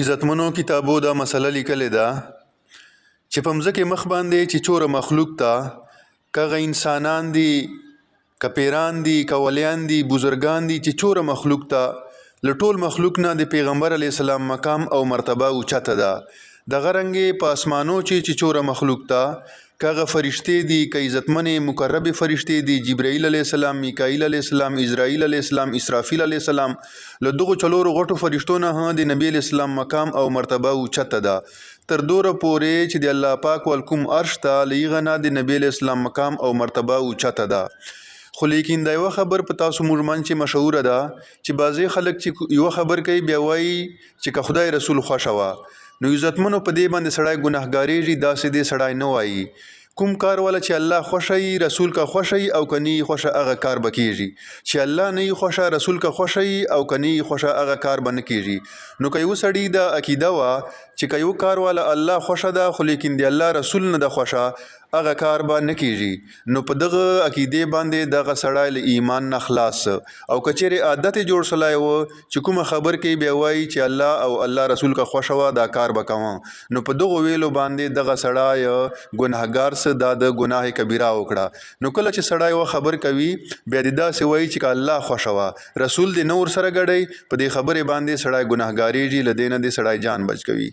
عزتمنو کتابو دا مسله لیکلې ده چې په مځکې مخ باندې چې څوره مخلوق ته کغه انسانان دي که پیران دي که ولیان دي بزرگان دي چې څوره مخلوق ته له ټول مخلوق نه د پیغمبر علیه السلام مقام او مرتبه اوچته ده دغه رنګې په اسمانو چې څوره مخلوق ته کغه فرشتې دي که عزتمنې مقربې فرشتې دي جبرائیل علیه السلام میکائیل علیه السلام اسرائیل علیه السلام اسرافیل علیه السلام له دغو څلورو غټو فرشتو نه هم د نبی علیه السلام مقام او مرتبه اوچته ده تر دوره پورې چې د الله پاک والکوم عرش ته له هغه نه د نبی علیه السلام مقام او مرتبه اوچته ده خو لیکن دا یوه خبر په تاسو موږ منځ کې مشهوره ده چې بعضې خلک چې یوه خبر کوي بیا وایي چې که خدای رسول خوښه وه نو عزتمنو په دې باندې سړی ګناهګارېږي داسې دې سړی نه وایي کوم کار والا چې الله خوښوي رسول کا خوښوي او که نه یې خوښه هغه کار به کېږي چې الله نه یې خوښه رسول کا خوښوي او که نه یې خوښه هغه کار به نه کېږي نو که یو سړي دا عقیده وه چې که یو کار والا الله خوښه ده خو لیکن د الله رسول نه ده خوښه هغه کار به نه کېږي نو په دغه عقیدې باندې دغه سړی له ایمان نه خلاص او که چیرې عادت یې جوړ سلی و چې کومه خبر کوي بیا وایي چې الله او الله رسول کا خوښه وه دا کار به کوم نو په دغو ویلو باندې دغه سړی ګناهګار څه دا د ګناه کبیره وکړه نو کله چې سړی یوه خبر کوي بیا د داسې وایي چې که الله خوښه وه رسول دې نه ورسره ګډی په دې خبرې باندې سړی ګناهګارېږي له دې نه دې سړی جان بچ کوي